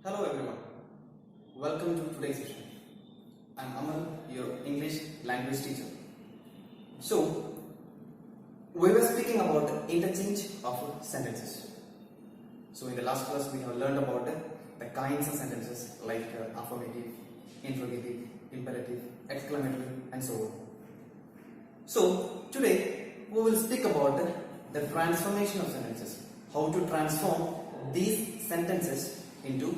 Hello everyone, welcome to today's session. I am Amal, your English language teacher. So, we were speaking about the interchange of sentences. So, in the last class we have learned about the kinds of sentences like affirmative, interrogative, imperative, exclamatory and so on. So, today we will speak about the transformation of sentences, how to transform these sentences into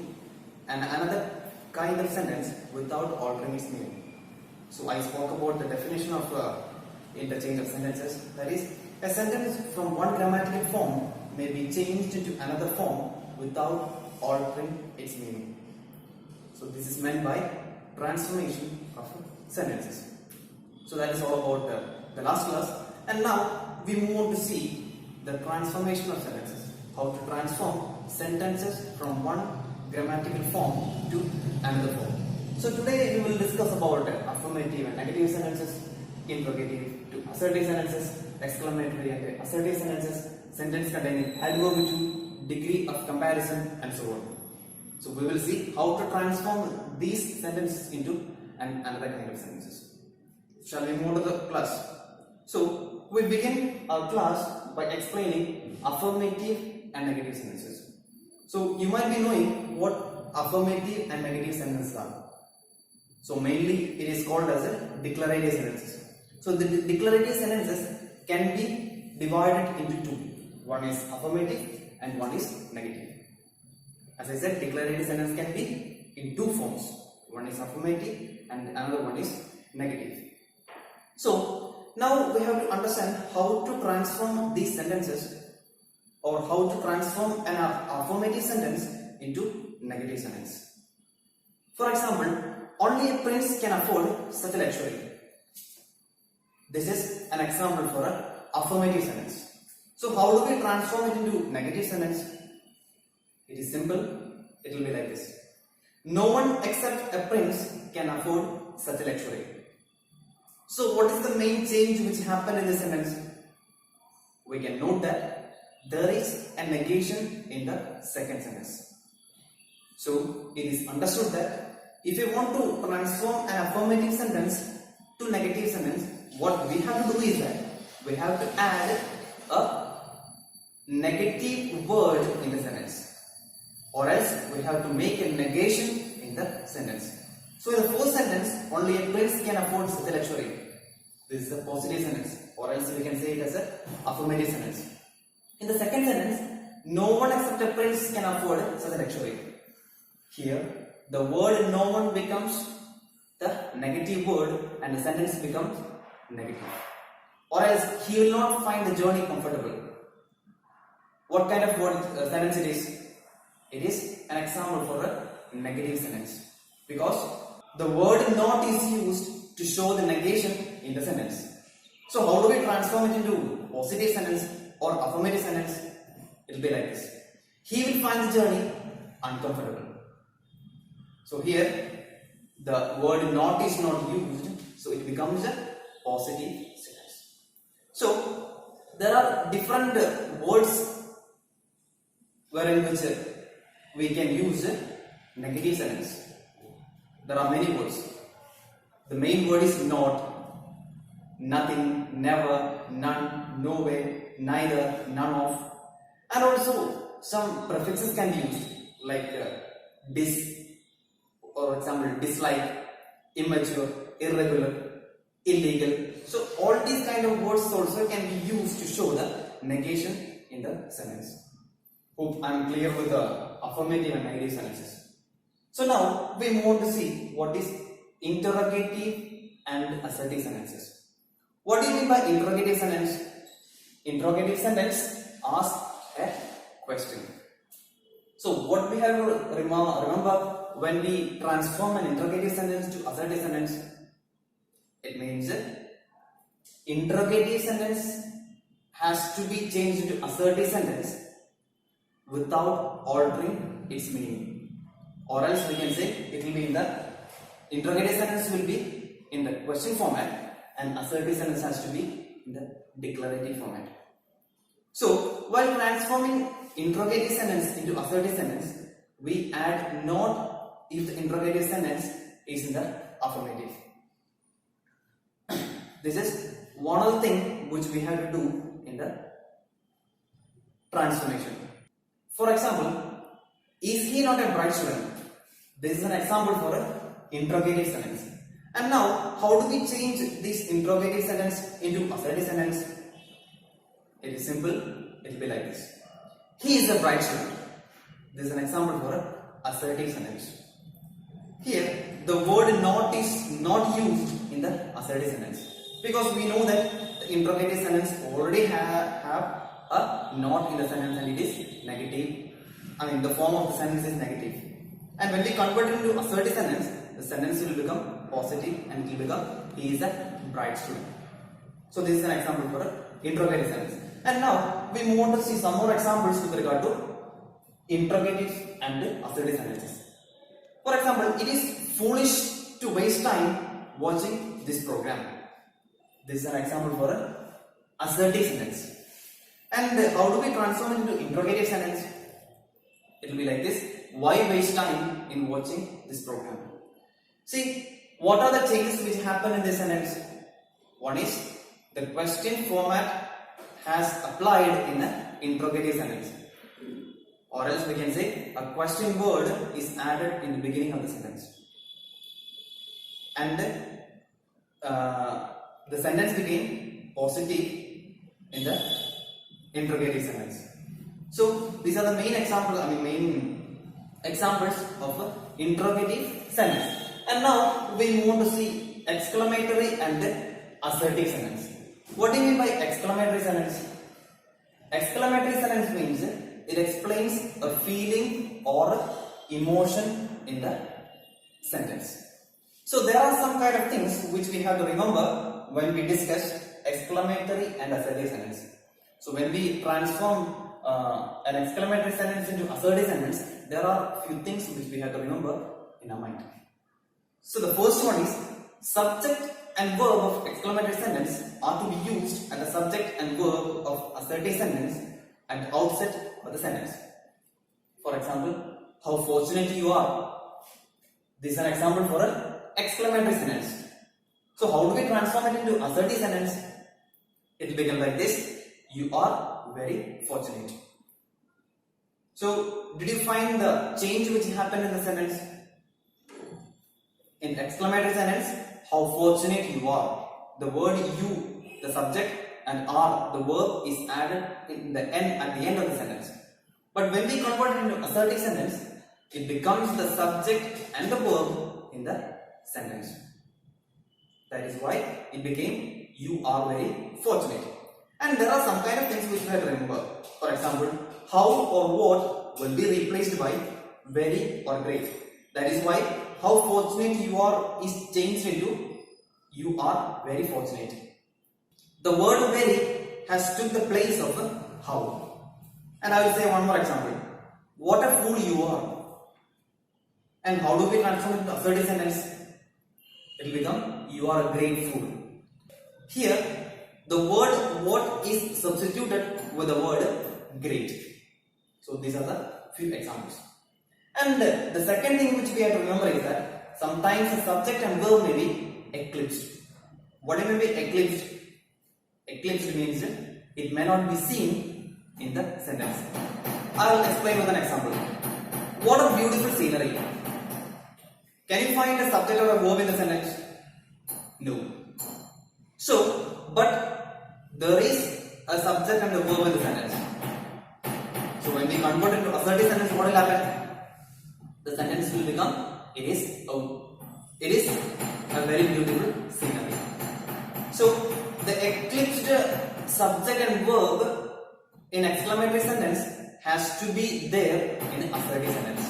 another kind of sentence without altering its meaning. So I spoke about the definition of interchange of sentences. That is, a sentence from one grammatical form may be changed into another form without altering its meaning. So this is meant by transformation of sentences. So that is all about the last class. And now we move on to see the transformation of sentences. How to transform sentences from one grammatical form to another form. So today we will discuss about affirmative and negative sentences, interrogative to assertive sentences, exclamatory and assertive sentences, sentence containing adverb to, degree of comparison and so on. So we will see how to transform these sentences into another kind of sentences. Shall we move to the class? So we begin our class by explaining affirmative and negative sentences. So you might be knowing what affirmative and negative sentences are. So mainly it is called as a declarative sentences. So the declarative sentences can be divided into two. One is affirmative and one is negative. As I said, declarative sentence can be in two forms. One is affirmative and another one is negative. So now we have to understand how to transform these sentences, or how to transform an affirmative sentence into negative sentence. For example, only a prince can afford such a luxury. This is an example for an affirmative sentence. So how do we transform it into negative sentence? It is simple. It will be like this. No one except a prince can afford such a luxury. So what is the main change which happened in this sentence? We can note that there is a negation in the second sentence. So it is understood that if you want to transform an affirmative sentence to negative sentence, what we have to do is that we have to add a negative word in the sentence, or else we have to make a negation in the sentence. So in the first sentence, only a prince can afford such a luxury. This is a positive sentence, or else we can say it as an affirmative sentence. In the second sentence, no one except a prince can afford such a luxury. Here, the word no one becomes the negative word and the sentence becomes negative. Or else, he will not find the journey comfortable. What kind of word sentence it is? It is an example for a negative sentence. Because the word not is used to show the negation in the sentence. So how do we transform it into positive sentence or affirmative sentence? It will be like this. He will find the journey uncomfortable. So here the word not is not used, so it becomes a positive sentence. So there are different words wherein which we can use negative sentence. There are many words. The main word is not, nothing, never, none, no way, neither, none of, and also some prefixes can be used like dis, or example dislike, immature, irregular, illegal. So all these kind of words also can be used to show the negation in the sentence. Hope I am clear with the affirmative and negative sentences. So now we move on to see what is interrogative and assertive sentences. What do you mean by interrogative sentence? Interrogative sentence asks a question. So what we have to remember when we transform an interrogative sentence to assertive sentence, it means interrogative sentence has to be changed into assertive sentence without altering its meaning. Or else we can say it will be in the interrogative sentence will be in the question format and assertive sentence has to be in the declarative format. So while transforming interrogative sentence into assertive sentence, we add not if the interrogative sentence is in the affirmative. This is one of the things which we have to do in the transformation. For example, is he not a bright student? This is an example for an interrogative sentence. And now, how do we change this interrogative sentence into assertive sentence? It is simple. It will be like this. He is a bright student. This is an example for an assertive sentence. Here, the word not is not used in the assertive sentence because we know that the interrogative sentence already have a not in the sentence and it is negative. The form of the sentence is negative. And when we convert it into assertive sentence, the sentence will become positive and it will become he is a bright student. So this is an example for an interrogative sentence. And now we move on to see some more examples with regard to interrogative and assertive sentences. For example, it is foolish to waste time watching this program. This is an example for an assertive sentence. And how do we transform it into interrogative sentence? It will be like this. Why waste time in watching this program? See, what are the changes which happen in this sentence? One is the question format has applied in an interrogative sentence. Or else we can say a question word is added in the beginning of the sentence. And the sentence became positive in the interrogative sentence. So these are the main examples of an interrogative sentence. And now we move on to see exclamatory and assertive sentence. What do you mean by exclamatory sentence? Exclamatory sentence means it explains a feeling or emotion in the sentence. So there are some kind of things which we have to remember when we discuss exclamatory and assertive sentence. So when we transform an exclamatory sentence into assertive sentence, there are few things which we have to remember in our mind. So the first one is subject and verb of exclamatory sentence are to be used and the subject and verb of assertive sentence at the outset of the sentence. For example, how fortunate you are. This is an example for an exclamatory sentence. So how do we transform it into assertive sentence? It will become like this. You are very fortunate. So did you find the change which happened in the sentence? In exclamatory sentence, how fortunate you are. The word you, the subject, and are, the verb is added in the end at the end of the sentence. But when we convert it into assertive sentence, it becomes the subject and the verb in the sentence. That is why it became you are very fortunate. And there are some kind of things which we have to remember. For example, how or what will be replaced by very or great. That is why how fortunate you are is changed into you are very fortunate. The word very has took the place of the how. And I will say one more example. What a fool you are. And how do we transform it into assertive sentence? It will become you are a great fool. Here, the word what is substituted with the word great. So these are the few examples. And the second thing which we have to remember is that sometimes the subject and verb may be eclipsed. What do you mean by eclipsed? Eclipsed means it may not be seen in the sentence. I will explain with an example. What a beautiful scenery. Can you find a subject or a verb in the sentence? No. So, but there is a subject and a verb in the sentence. So when we convert it to assertive sentence, what will happen? The sentence will become it is a very beautiful scenery. So the eclipsed subject and verb in exclamatory sentence has to be there in assertive sentence.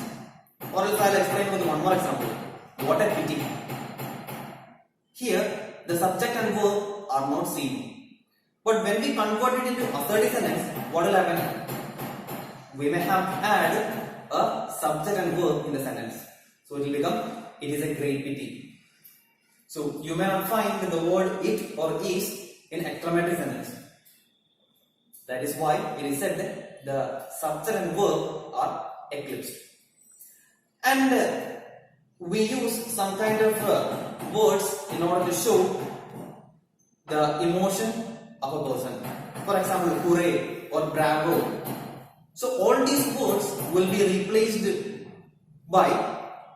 Or else I will explain with one more example. What a pity. Here the subject and verb are not seen. But when we convert it into assertive sentence, what will happen? We may have add a subject and verb in the sentence. So it will become it is a great pity. So you may not find the word it or is in exclamatory sentence. That is why it is said that the subject and verb are eclipsed. and we use some kind of words in order to show the emotion of a person. For example, hooray or bravo. So all these words will be replaced by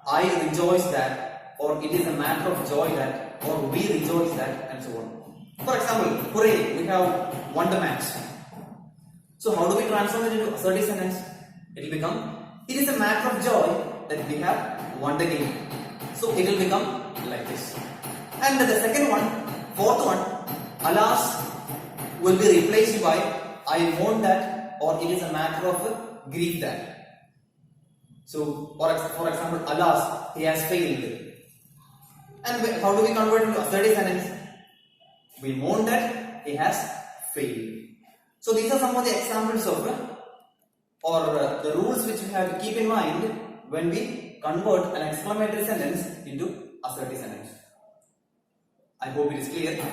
I rejoice that, or it is a matter of joy that, or we rejoice that, and so on. For example, hooray, we have won the match. So how do we transform it into assertive sentence? It will become, it is a matter of joy that we have won the game. So it will become like this. And the second one, fourth one, alas, will be replaced by I mourn that, or it is a matter of grief that. So for example, alas, he has failed. And how do we convert into assertive sentence? We mourn that he has failed. So these are some of the examples of the rules which we have to keep in mind when we convert an exclamatory sentence into assertive sentence. I hope it is clear.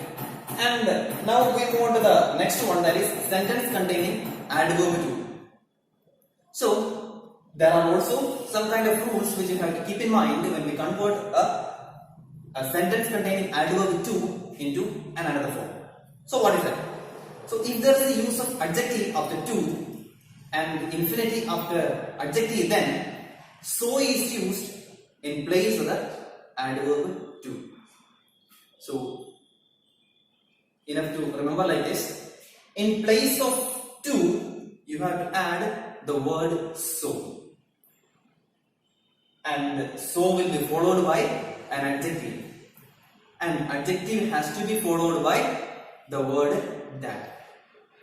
And now we move on to the next one, that is sentence containing adverb to. So there are also some kind of rules which you have to keep in mind when we convert a sentence containing adverb to into another form. So what is that? So if there is a use of adjective after to and infinitive after adjective, then so is used in place of the adverb to. So enough to remember like this. In place of to, you have to add the word so. And so will be followed by an adjective. And adjective has to be followed by the word that.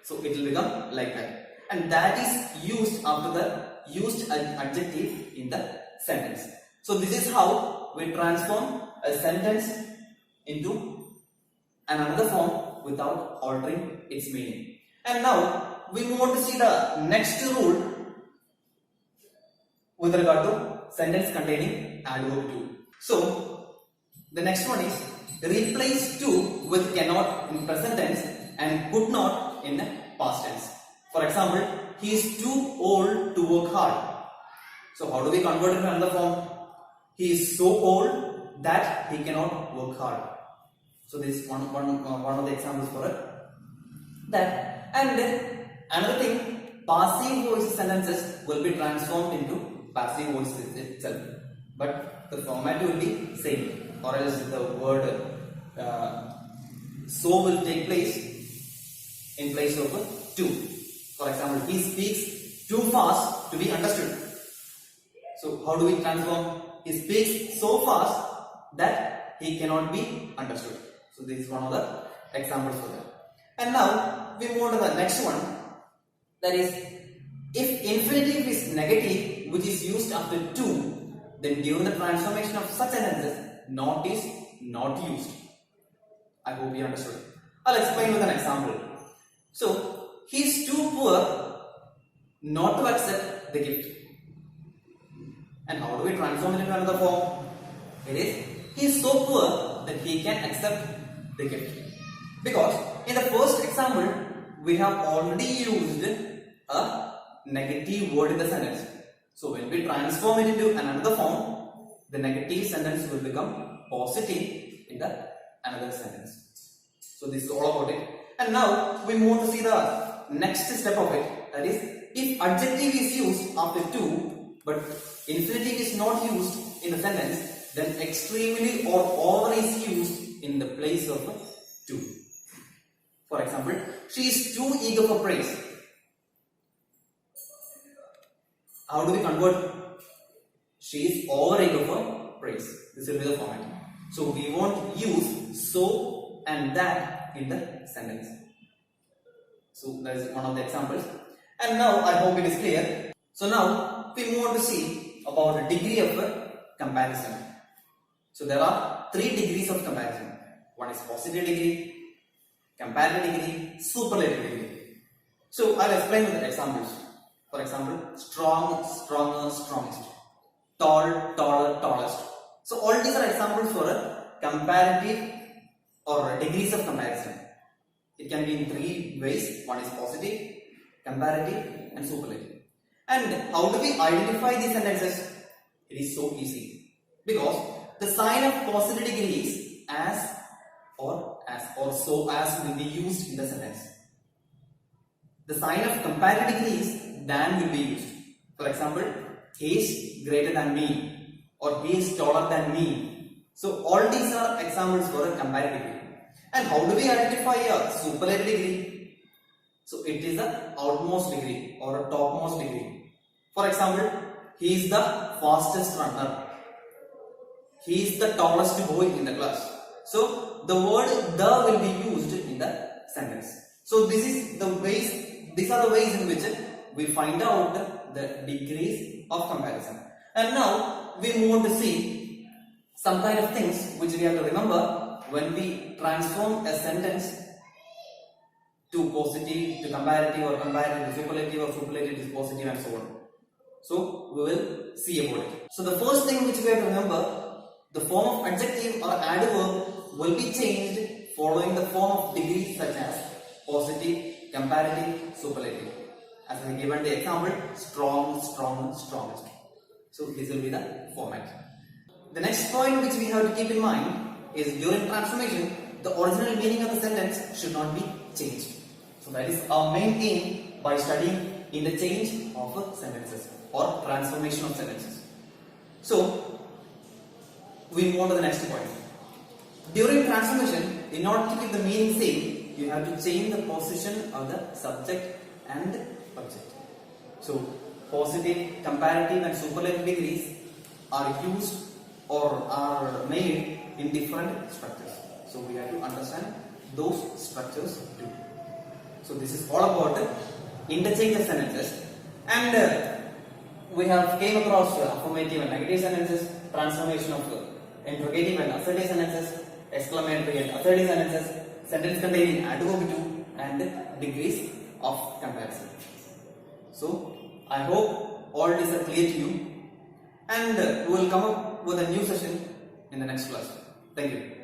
So it will become like that. And that is used after the used adjective in the sentence. So this is how we transform a sentence into another form without altering its meaning. And now we move on to see the next rule with regard to sentence containing adverb to. So the next one is replace to with cannot in present tense and could not in past tense. For example, he is too old to work hard. So how do we convert it to another form? He is so old that he cannot work hard. So this is one of the examples for it. That, and then another thing, passive voice sentences will be transformed into passive voice itself, but the format will be same, or else the word so will take place in place of to. For example, he speaks too fast to be understood. So how do we transform? He speaks so fast that he cannot be understood. So this is one of the examples for that. And now we move on to the next one, that is, if infinitive is negative which is used after to, then during the transformation of such sentences not is not used. I hope you understood. I'll explain with an example. So he is too poor not to accept the gift. And how do we transform it into another form? It is, he is so poor that he can accept the gift. Because in the first example, we have already used a negative word in the sentence. So when we transform it into another form, the negative sentence will become positive in the another sentence. So this is all about it. And now we move on to see the next step of it. That is, if adjective is used after to, but infinitive is not used in the sentence, then extremely or over is used in the place of to. For example, she is too eager for praise. How do we convert? She is over eager for praise. This will be the format. So we won't use so and that in the sentence. So that is one of the examples. And now I hope it is clear. So now we move on to see about the degree of comparison. So there are 3 degrees of comparison. One is positive degree, comparative degree, superlative degree. So I'll explain with the examples. For example, strong, stronger, strongest, tall, taller, tallest. So all these are examples for a comparative or degrees of comparison. It can be in 3 ways. One is positive, comparative and superlative. And how do we identify these sentences? It is so easy because the sign of positive degree is as or so as will be used in the sentence. The sign of comparative degree is than will be used. For example, he is greater than me or he is taller than me. So all these are examples for a comparative degree. And how do we identify a superlative degree? So it is the outmost degree or a topmost degree. For example, he is the fastest runner. He is the tallest boy in the class. So the word the will be used in the sentence. So these are the ways in which we find out the degrees of comparison. And now we move on to see some kind of things which we have to remember when we transform a sentence to positive, to comparative, or comparative to superlative, or superlative to positive, and so on. So we will see about it. So the first thing which we have to remember, the form of adjective or adverb will be changed following the form of degree such as positive, comparative, superlative. As I given the example, strong, strong, strongest. So this will be the format. The next point which we have to keep in mind is during transformation, the original meaning of the sentence should not be changed. So that is our main aim by studying interchange of sentences or transformation of sentences. So we move on to the next point. During transformation, in order to keep the meaning same, you have to change the position of the subject and object. So positive, comparative, and superlative degrees are used or are made in different structures. So we have to understand those structures too. So this is all about interchange of sentences, and we have came across affirmative and negative sentences, transformation of interrogative and assertive sentences, exclamatory and assertive sentences, sentence containing adverb to, and degrees of comparison. So I hope all these are clear to you, and we will come up with a new session in the next class. Thank you.